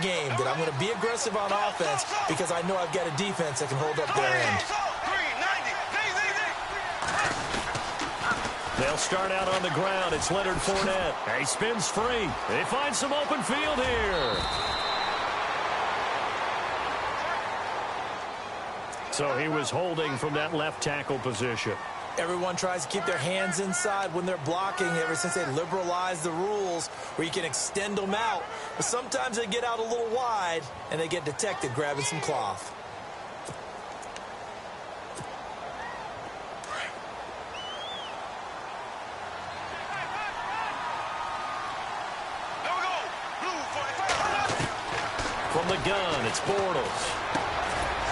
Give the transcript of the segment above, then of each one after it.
game that I'm going to be aggressive on offense because I know I've got a defense that can hold up their end. They'll start out on the ground. It's Leonard Fournette. He spins free. They find some open field here. So he was holding from that left tackle position. Everyone tries to keep their hands inside when they're blocking ever since they liberalized the rules where you can extend them out. But sometimes they get out a little wide and they get detected grabbing some cloth. From the gun, it's Bortles.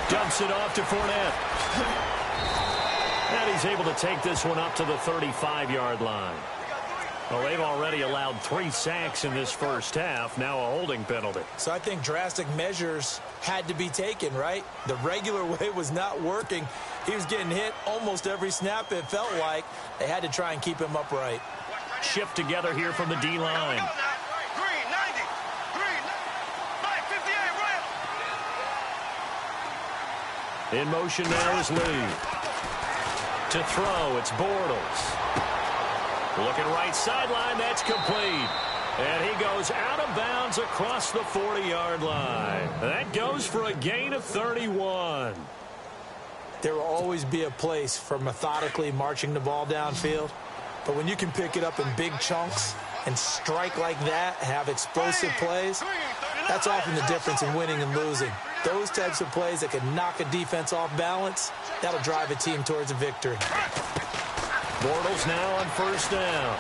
Dumps it off to Fournette. And he's able to take this one up to the 35-yard line. Well, they've already allowed 3 sacks in this first half, now a holding penalty. So I think drastic measures had to be taken, right? The regular way was not working. He was getting hit almost every snap, it felt like. They had to try and keep him upright. Shift together here from the D-line. In motion now is Lee. To throw, it's Bortles. Looking right sideline, that's complete. And he goes out of bounds across the 40-yard line. That goes for a gain of 31. There will always be a place for methodically marching the ball downfield. But when you can pick it up in big chunks and strike like that, have explosive plays, that's often the difference in winning and losing. Those types of plays that can knock a defense off balance, that'll drive a team towards a victory. Bortles now on first down.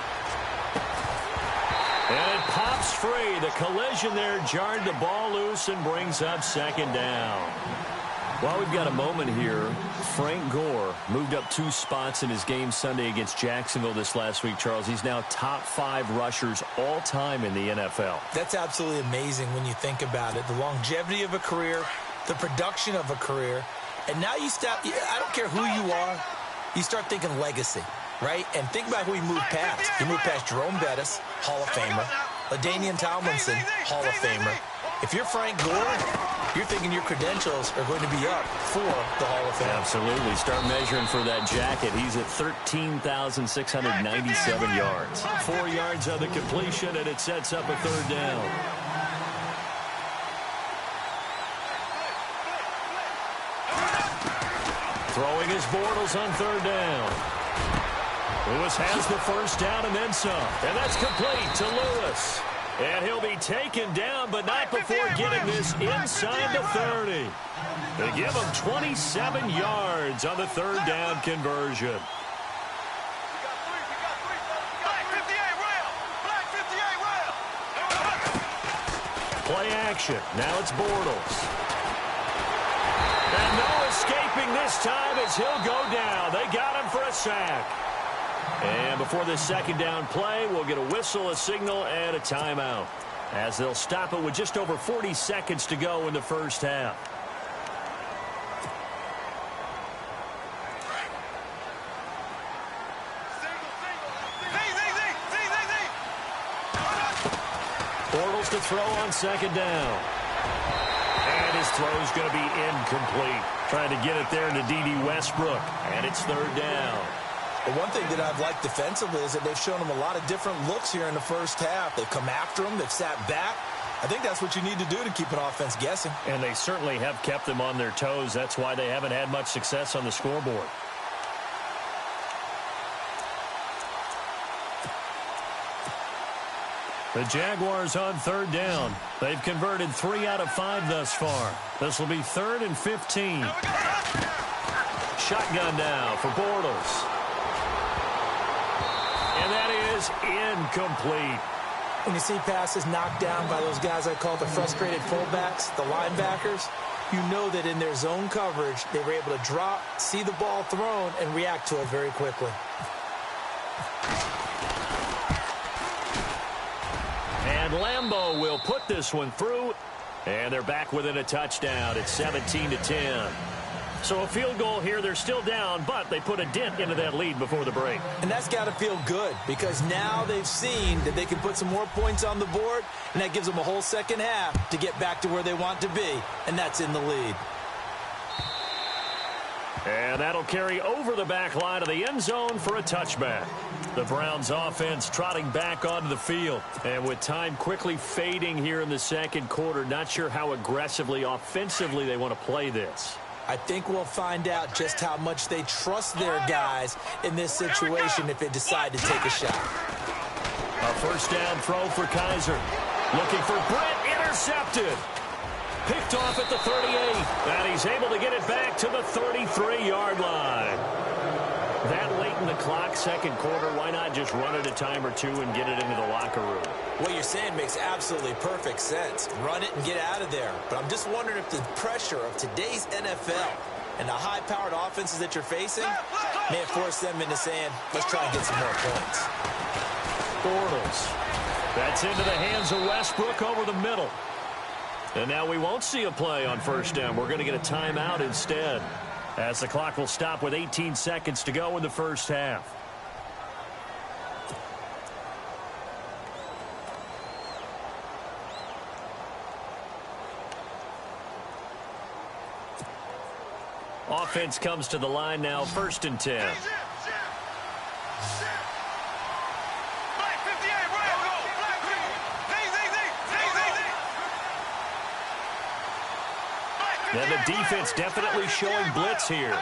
And it pops free. The collision there jarred the ball loose and brings up second down. Well, we've got a moment here. Frank Gore moved up 2 spots in his game Sunday against Jacksonville this last week, Charles. He's now top 5 rushers all time in the NFL. That's absolutely amazing when you think about it. The longevity of a career, the production of a career, and now you stop. I don't care who you are, you start thinking legacy, right? And think about who he moved past. He moved past Jerome Bettis, Hall of Famer, LaDainian Tomlinson, Hall of Famer. If you're Frank Gore, you're thinking your credentials are going to be up for the Hall of Fame. Absolutely. Start measuring for that jacket. He's at 13,697 yards. 4 yards on the completion, and it sets up a third down. Throwing his Bortles on third down. Lewis has the first down and then some. And that's complete to Lewis. And he'll be taken down, but not before getting this inside the 30. They give him 27 yards on the third down conversion. Play action. Now it's Bortles. And no escaping this time as he'll go down. They got him for a sack. And before this second down play, we'll get a whistle, a signal, and a timeout, as they'll stop it with just over 40 seconds to go in the first half. Bortles to throw on second down. And his throw's going to be incomplete. Trying to get it there to D.D. Westbrook. And it's third down. The one thing that I've liked defensively is that they've shown him a lot of different looks here in the first half. They've come after him. They've sat back. I think that's what you need to do to keep an offense guessing. And they certainly have kept them on their toes. That's why they haven't had much success on the scoreboard. The Jaguars on third down. They've converted 3 out of 5 thus far. This will be 3rd and 15. Shotgun now for Bortles. And that is incomplete. When you see passes knocked down by those guys I call the frustrated fullbacks, the linebackers, you know that in their zone coverage, they were able to drop, see the ball thrown, and react to it very quickly. And Lambeau will put this one through, and they're back within a touchdown. It's 17-10. So a field goal here, they're still down, but they put a dent into that lead before the break. And that's got to feel good because now they've seen that they can put some more points on the board, and that gives them a whole second half to get back to where they want to be, and that's in the lead. And that'll carry over the back line of the end zone for a touchback. The Browns offense trotting back onto the field. And with time quickly fading here in the second quarter, not sure how aggressively, offensively they want to play this. I think we'll find out just how much they trust their guys in this situation if they decide to take a shot. A first down throw for Kaiser. Looking for Brett, intercepted. Picked off at the 38, and he's able to get it back to the 33-yard line. That late in the clock, second quarter, why not just run it a time or two and get it into the locker room? What you're saying makes absolutely perfect sense. Run it and get out of there. But I'm just wondering if the pressure of today's NFL and the high-powered offenses that you're facing may have forced them into saying, let's try and get some more points. Bortles. That's into the hands of Westbrook over the middle. And now we won't see a play on first down. We're going to get a timeout instead, as the clock will stop with 18 seconds to go in the first half. Offense comes to the line now, 1st and 10. And the defense definitely showing blitz here.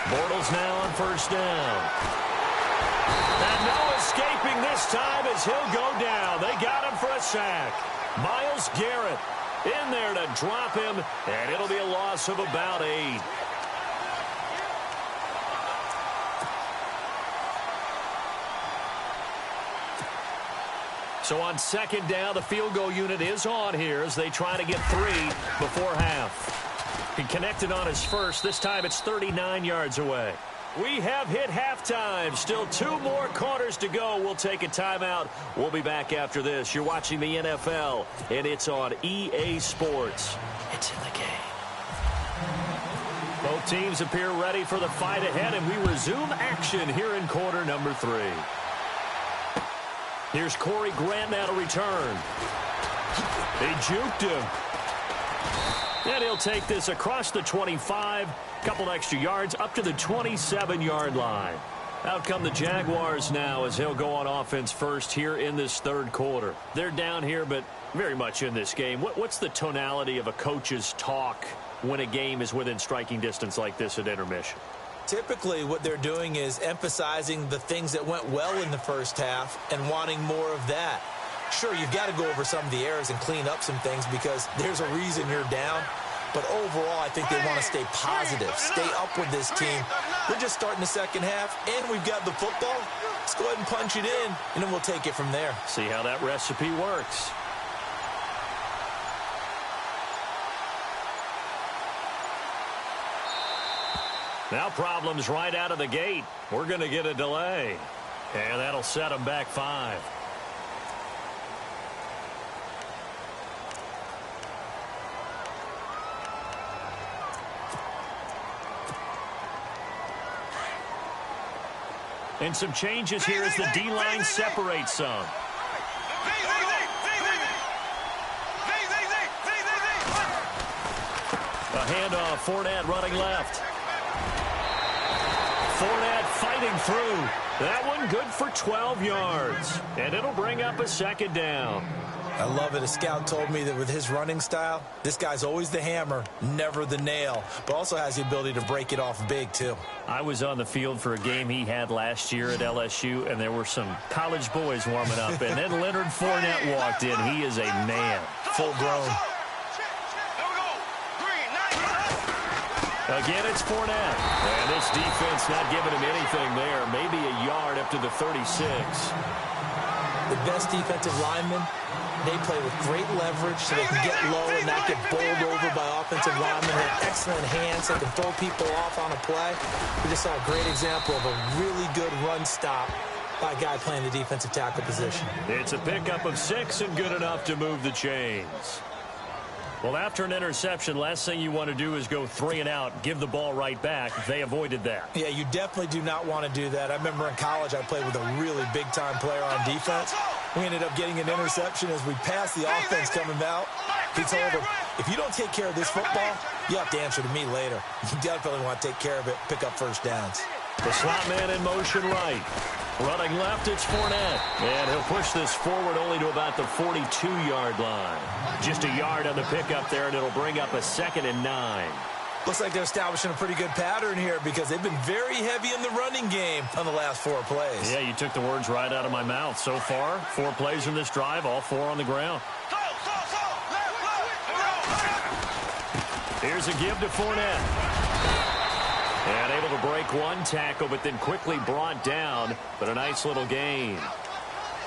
Bortles now on first down. And no escaping this time as he'll go down. They got him for a sack. Myles Garrett in there to drop him, and it'll be a loss of about 8. So on second down, the field goal unit is on here as they try to get 3 before half. He connected on his first. This time it's 39 yards away. We have hit halftime. Still 2 more quarters to go. We'll take a timeout. We'll be back after this. You're watching the NFL, and it's on EA Sports. It's in the game. Both teams appear ready for the fight ahead, and we resume action here in quarter number 3. Here's Corey Grant now to return. They juked him. And he'll take this across the 25. Couple extra yards up to the 27-yard line. Out come the Jaguars now as he'll go on offense first here in this third quarter. They're down here, but very much in this game. What's the tonality of a coach's talk when a game is within striking distance like this at intermission? Typically, what they're doing is emphasizing the things that went well in the first half and wanting more of that. Sure, you've got to go over some of the errors and clean up some things because there's a reason you're down. But overall, I think they want to stay positive, stay up with this team. We're just starting the second half, and we've got the football. Let's go ahead and punch it in, and then we'll take it from there. See how that recipe works. Now problems right out of the gate. We're going to get a delay. And that'll set them back 5. And some changes here as the D-line separates some. A handoff, Fournette running left. Fournette fighting through. That one good for 12 yards. And it'll bring up a second down. I love it. A scout told me that with his running style, this guy's always the hammer, never the nail, but also has the ability to break it off big, too. I was on the field for a game he had last year at LSU, and there were some college boys warming up. And then Leonard Fournette walked in. He is a man. Full grown. Again, it's Fournette. And this defense not giving him anything there. Maybe a yard up to the 36. The best defensive linemen, they play with great leverage so they can get low and not get bowled over by offensive linemen. They have excellent hands. They can throw people off on a play. We just saw a great example of a really good run stop by a guy playing the defensive tackle position. It's a pickup of 6 and good enough to move the chains. Well, after an interception, last thing you want to do is go 3 and out, give the ball right back. They avoided that. Yeah, you definitely do not want to do that. I remember in college I played with a really big-time player on defense. We ended up getting an interception as we passed the offense coming out. He told him, if you don't take care of this football, you have to answer to me later. You definitely want to take care of it, pick up first downs. The slot man in motion right. Running left, it's Fournette. And he'll push this forward only to about the 42-yard line. Just a yard on the pickup there, and it'll bring up a 2nd and 9. Looks like they're establishing a pretty good pattern here because they've been very heavy in the running game on the last 4 plays. Yeah, you took the words right out of my mouth. So far, 4 plays in this drive, all 4 on the ground. Here's a give to Fournette. And able to break 1 tackle, but then quickly brought down. But a nice little gain.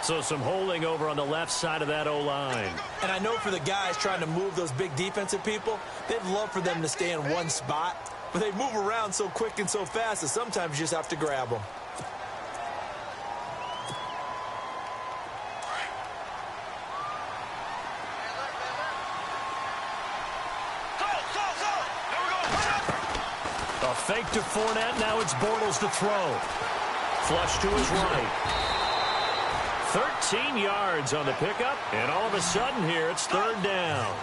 So some holding over on the left side of that O-line. And I know for the guys trying to move those big defensive people, they'd love for them to stay in one spot. But they move around so quick and so fast that sometimes you just have to grab them. A fake to Fournette. Now it's Bortles to throw. Flush to his right. 13 yards on the pickup. And all of a sudden here, it's 3rd down.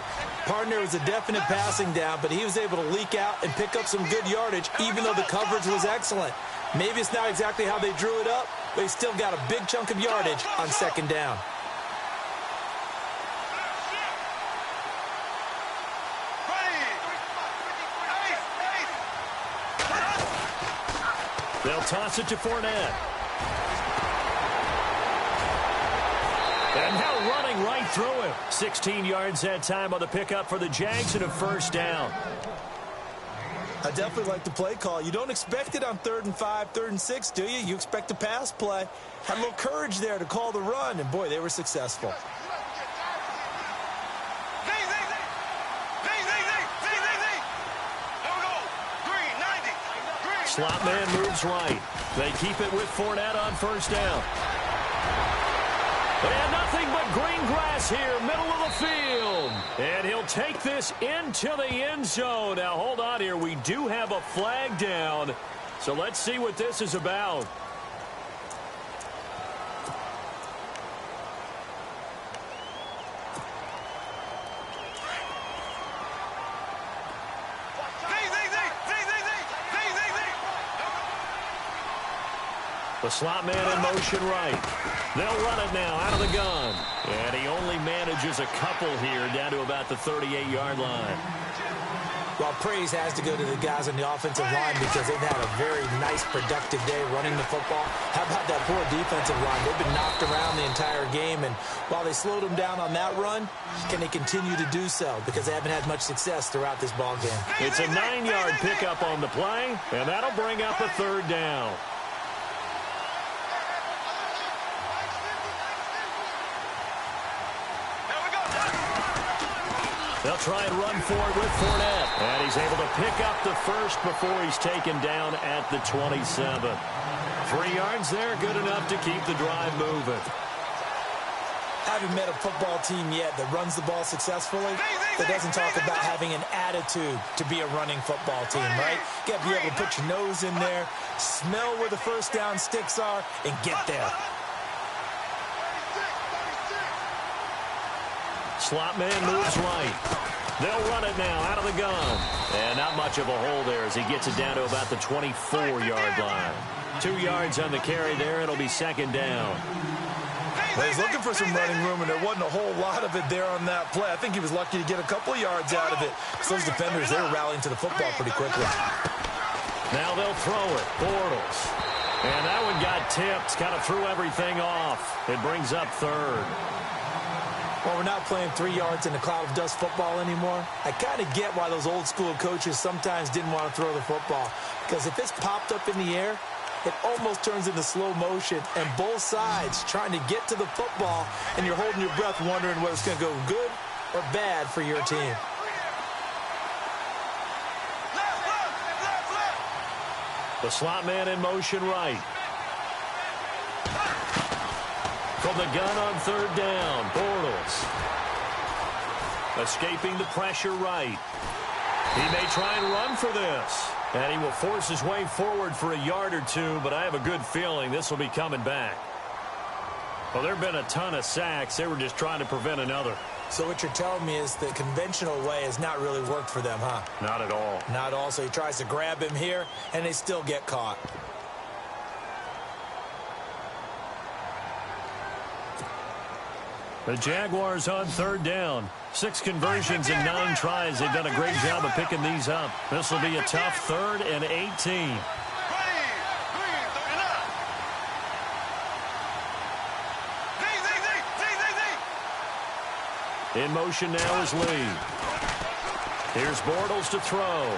Partner was a definite passing down, but he was able to leak out and pick up some good yardage, even though the coverage was excellent. Maybe it's not exactly how they drew it up, but he still got a big chunk of yardage on 2nd down. They'll toss it to Fournette. And now running right through him. 16 yards that time on the pickup for the Jags and a 1st down. I definitely like the play call. You don't expect it on 3rd and 5, 3rd and 6, do you? You expect a pass play. Had a little courage there to call the run, and boy, they were successful. Slot man moves right. They keep it with Fournette on 1st down. And nothing but green grass here, middle of the field. And he'll take this into the end zone. Now, hold on here. We do have a flag down. So let's see what this is about. The slot man in motion right. They'll run it now out of the gun. And he only manages a couple here down to about the 38-yard line. Well, praise has to go to the guys on the offensive line because they've had a very nice, productive day running the football. How about that poor defensive line? They've been knocked around the entire game, and while they slowed them down on that run, can they continue to do so? Because they haven't had much success throughout this ball game. It's a 9-yard pickup on the play, and that'll bring up a 3rd down. They'll try and run for it with Fournette. And he's able to pick up the 1st before he's taken down at the 27. 3 yards there, good enough to keep the drive moving. I haven't met a football team yet that runs the ball successfully that doesn't talk about having an attitude to be a running football team, right? You got to be able to put your nose in there, smell where the 1st down sticks are, and get there. Slot man moves right. They'll run it now out of the gun. And not much of a hole there as he gets it down to about the 24-yard line. 2 yards on the carry there. It'll be 2nd down. Well, he's looking for some running room, and there wasn't a whole lot of it there on that play. I think he was lucky to get a couple of yards out of it. So those defenders, they were rallying to the football pretty quickly. Now they'll throw it. Bortles. And that one got tipped. Kind of threw everything off. It brings up 3rd. Well, we're not playing 3 yards in a cloud of dust football anymore. I kind of get why those old school coaches sometimes didn't want to throw the football. Because if it's popped up in the air, it almost turns into slow motion. And both sides trying to get to the football, and you're holding your breath wondering whether it's going to go good or bad for your team. The slot man in motion right. from the gun on third down. Bortles escaping the pressure right. He may try and run for this. And he will force his way forward for a yard or two, but I have a good feeling this will be coming back. Well, there have been a ton of sacks. They were just trying to prevent another. So what you're telling me is the conventional way has not really worked for them, huh? Not at all. Not at all. So he tries to grab him here, and they still get caught. The Jaguars on third down. 6 conversions and 9 tries. They've done a great job of picking these up. This will be a tough 3rd and 18. In motion now is Lee. Here's Bortles to throw.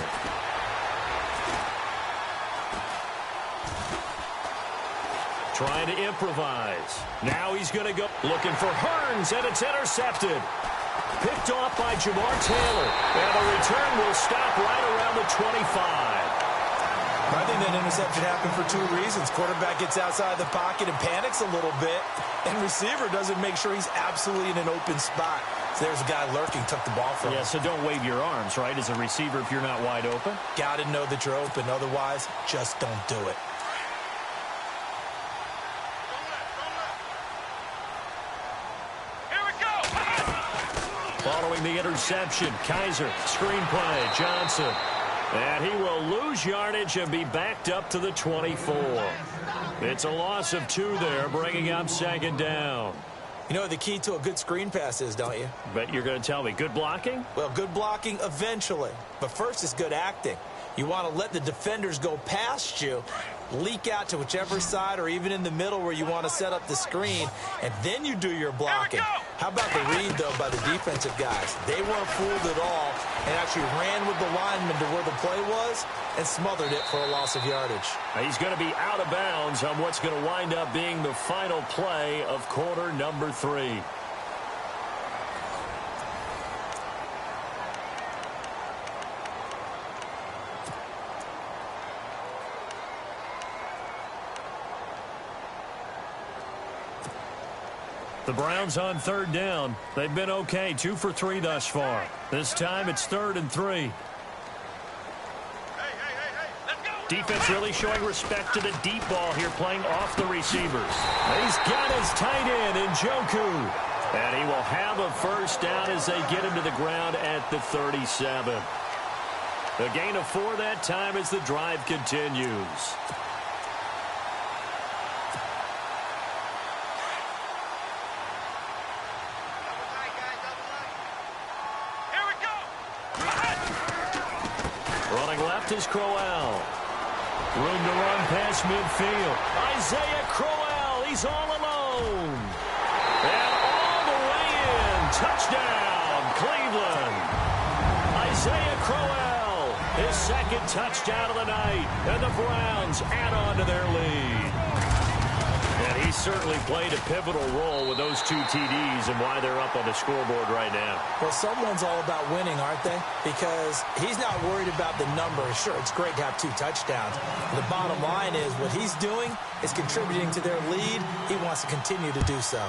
Trying to improvise. Now he's going to go looking for Hearns, and it's intercepted. Picked off by Jamar Taylor. And the return will stop right around the 25. I think that interception happened for 2 reasons. Quarterback gets outside the pocket and panics a little bit, and receiver doesn't make sure he's absolutely in an open spot. So there's a guy lurking, took the ball from him. Yeah, so don't wave your arms, right, as a receiver if you're not wide open. Got to know that you're open. Otherwise, just don't do it. Following the interception, Kaiser, screen play, Johnson. And he will lose yardage and be backed up to the 24. It's a loss of 2 there, bringing up 2nd down. You know what the key to a good screen pass is, don't you? Bet you're going to tell me. Good blocking? Well, good blocking eventually. But first is good acting. You want to let the defenders go past you, leak out to whichever side or even in the middle where you want to set up the screen, and then you do your blocking. How about the read, though, by the defensive guys? They weren't fooled at all and actually ran with the lineman to where the play was and smothered it for a loss of yardage. He's going to be out of bounds on what's going to wind up being the final play of quarter number 3. The Browns on 3rd down. They've been okay, 2 for 3 thus far. This time it's 3rd and 3. Defense really showing respect to the deep ball here, playing off the receivers. He's got his tight end in Njoku. And he will have a first down as they get him to the ground at the 37. A gain of 4 that time as the drive continues. Running left is Crowell. Room to run past midfield. Isaiah Crowell, he's all alone. And all the way in. Touchdown, Cleveland. Isaiah Crowell, his 2nd touchdown of the night. And the Browns add on to their lead. And he certainly played a pivotal role with those 2 TDs and why they're up on the scoreboard right now. Well, someone's all about winning, aren't they? Because he's not worried about the number. Sure, it's great to have 2 touchdowns. The bottom line is what he's doing is contributing to their lead. He wants to continue to do so.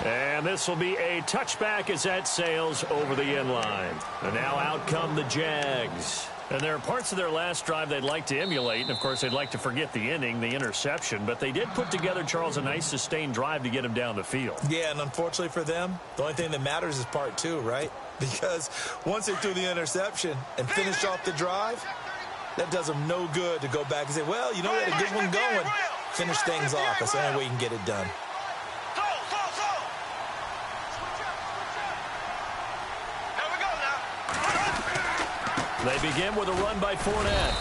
And this will be a touchback as that sails over the end line. And now out come the Jags. And there are parts of their last drive they'd like to emulate. And, of course, they'd like to forget the inning, the interception. But they did put together, Charles, a nice sustained drive to get him down the field. Yeah, and unfortunately for them, the only thing that matters is part 2, right? Because once they threw the interception and finished off the drive, that does them no good to go back and say, well, you know, we had a good one going. Finish things off. That's the only way you can get it done. They begin with a run by Fournette.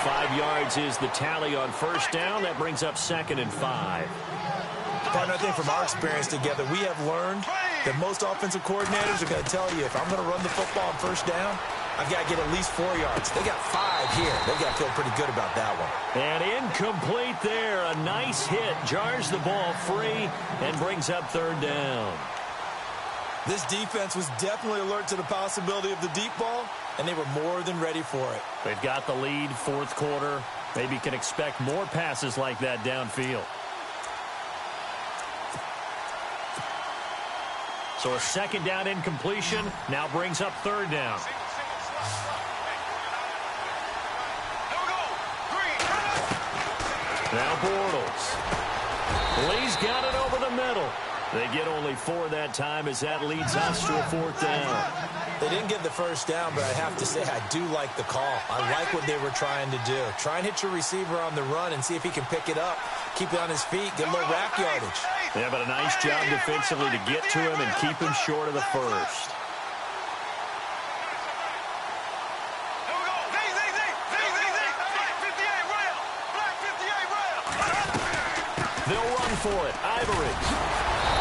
5 yards is the tally on first down. That brings up 2nd and 5. Partner, I think from our experience together, we have learned that most offensive coordinators are going to tell you, if I'm going to run the football on first down, I've got to get at least 4 yards. They got 5 here. They've got to feel pretty good about that one. And incomplete there. A nice hit. Jars the ball free and brings up 3rd down. This defense was definitely alert to the possibility of the deep ball, and they were more than ready for it. They've got the lead, 4th quarter. Maybe you can expect more passes like that downfield. So a second down incompletion now brings up third down. Now Bortles. Lee's got it over the middle. They get only 4 that time as that leads us to a fourth down. They didn't get the first down, but I have to say I do like the call. I like what they were trying to do. Try and hit your receiver on the run and see if he can pick it up. Keep it on his feet, get a little rack yardage. Yeah, but a nice job defensively to get to him and keep him short of the first. They'll run for it. Ivory.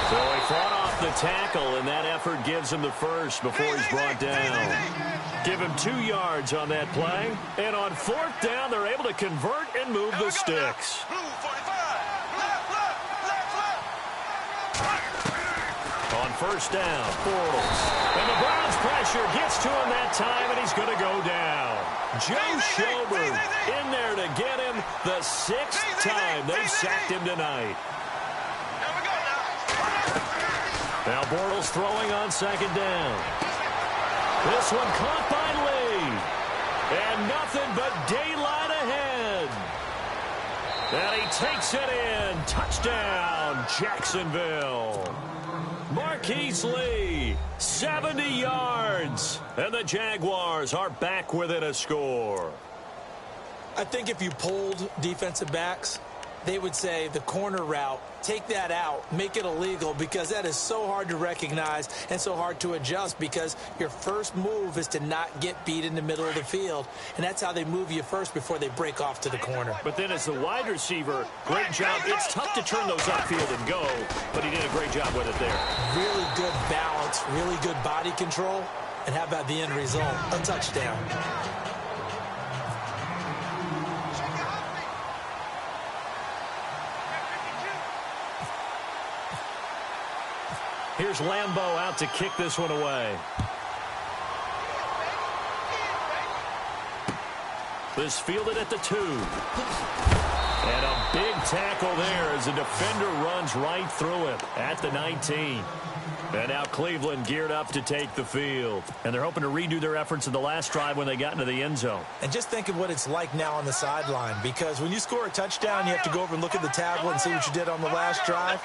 So he fought off the tackle, and that effort gives him the first before he's brought down. Give him 2 yards on that play. And on fourth down, they're able to convert and move the sticks. On first down, Bortles. And the Browns pressure gets to him that time, and he's going to go down. Joe Schobert in there to get him the 6th time they've sacked him tonight. Now Bortles throwing on second down. This one caught by Lee. And nothing but daylight ahead. And he takes it in. Touchdown, Jacksonville. Marquise Lee, 70 yards. And the Jaguars are back within a score. I think if you polled defensive backs, they would say the corner route, take that out, make it illegal, because that is so hard to recognize and so hard to adjust, because your first move is to not get beat in the middle of the field, and that's how they move you first before they break off to the corner. But then as the wide receiver, great job. It's tough to turn those upfield and go, but he did a great job with it there. Really good balance, really good body control, and how about the end result? A touchdown. Here's Lambeau out to kick this one away. This fielded at the 2. And a big tackle there as the defender runs right through him at the 19. And now Cleveland geared up to take the field. And they're hoping to redo their efforts in the last drive when they got into the end zone. And just think of what it's like now on the sideline, because when you score a touchdown, you have to go over and look at the tablet and see what you did on the last drive.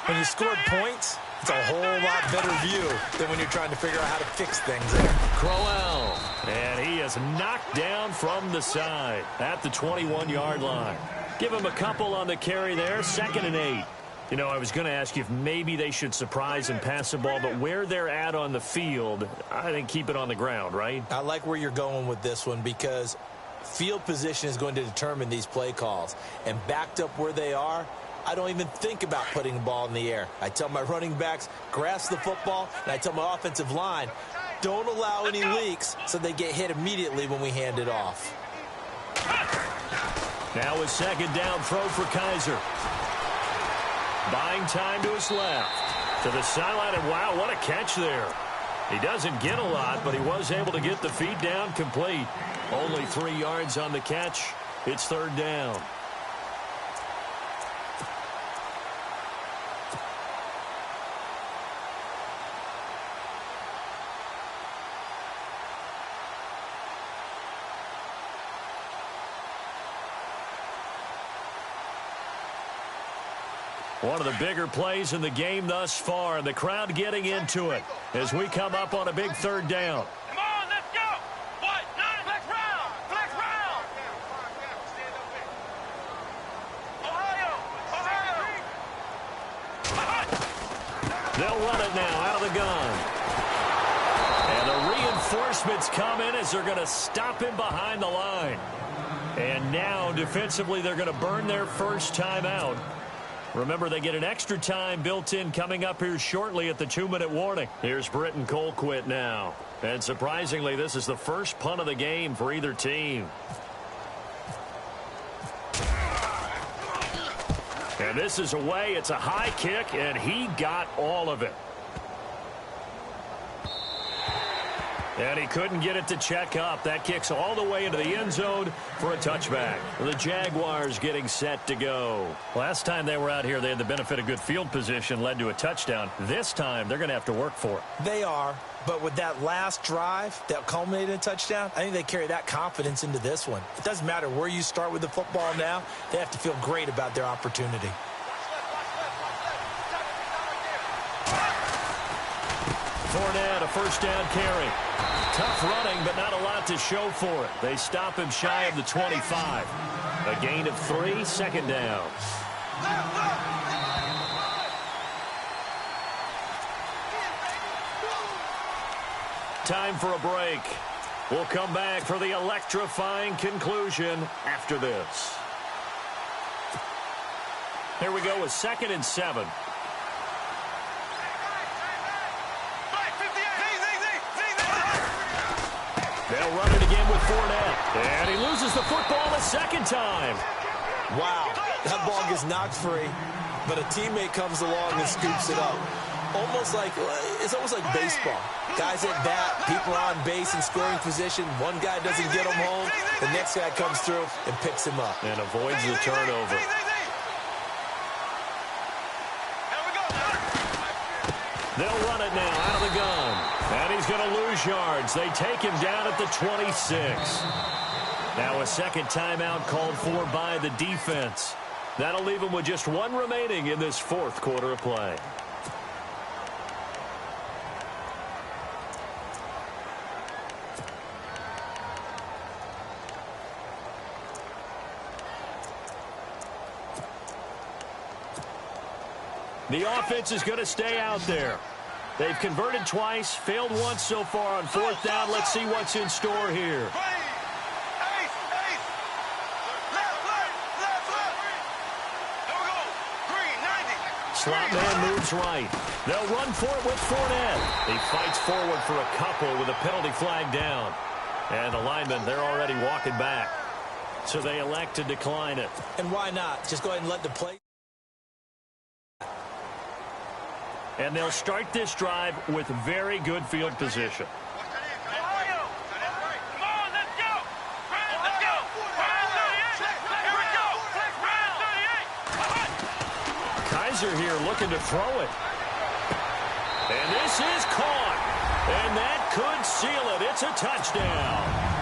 When you scored points, it's a whole lot better view than when you're trying to figure out how to fix things there. Crowell, and he is knocked down from the side at the 21-yard line. Give him a couple on the carry there, 2nd and 8. You know, I was going to ask you if maybe they should surprise and pass the ball, but where they're at on the field, I think keep it on the ground, right? I like where you're going with this one, because field position is going to determine these play calls. And backed up where they are, I don't even think about putting the ball in the air. I tell my running backs, grasp the football, and I tell my offensive line, don't allow any leaks so they get hit immediately when we hand it off. Now a second down throw for Kaiser. Buying time to his left. To the sideline, and wow, what a catch there. He doesn't get a lot, but he was able to get the feet down complete. Only 3 yards on the catch. It's third down. One of the bigger plays in the game thus far, and the crowd getting into it as we come up on a big third down. Come on, let's go! What? Nine, flex round! Flex round! Ohio! They'll run it now out of the gun. And the reinforcements come in as they're going to stop him behind the line. And now, defensively, they're going to burn their first timeout. Remember, they get an extra time built in coming up here shortly at the 2-minute warning. Here's Britton Colquitt now. And surprisingly, this is the first punt of the game for either team. And this is away. It's a high kick, and he got all of it. And he couldn't get it to check up. That kicks all the way into the end zone for a touchback. The Jaguars getting set to go. Last time they were out here, they had the benefit of good field position, led to a touchdown. This time, they're going to have to work for it. They are, but with that last drive that culminated in a touchdown, I think they carry that confidence into this one. It doesn't matter where you start with the football now. They have to feel great about their opportunity. Fournette, a first down carry. Tough running, but not a lot to show for it. They stop him shy of the 25. A gain of 3, second down. Time for a break. We'll come back for the electrifying conclusion after this. Here we go with 2nd and 7. They'll run it again with Fournette. And he loses the football a second time. Wow, that ball gets knocked free, but a teammate comes along and scoops it up. It's almost like baseball. Guys at bat, people are on base in scoring position. One guy doesn't get him home. The next guy comes through and picks him up. And avoids the turnover. They'll run it now out of the gun. And he's going to lose yards. They take him down at the 26. Now a second timeout called for by the defense. That'll leave him with just 1 remaining in this 4th quarter of play. The offense is going to stay out there. They've converted twice, failed once so far on 4th down. Let's see what's in store here. Slot man moves right. They'll run for it with Fournette. He fights forward for a couple with a penalty flag down. And the linemen, they're already walking back. So they elect to decline it. And why not? Just go ahead and let the play. And they'll start this drive with very good field position. Kaiser here looking to throw it. And this is caught. And that could seal it. It's a touchdown.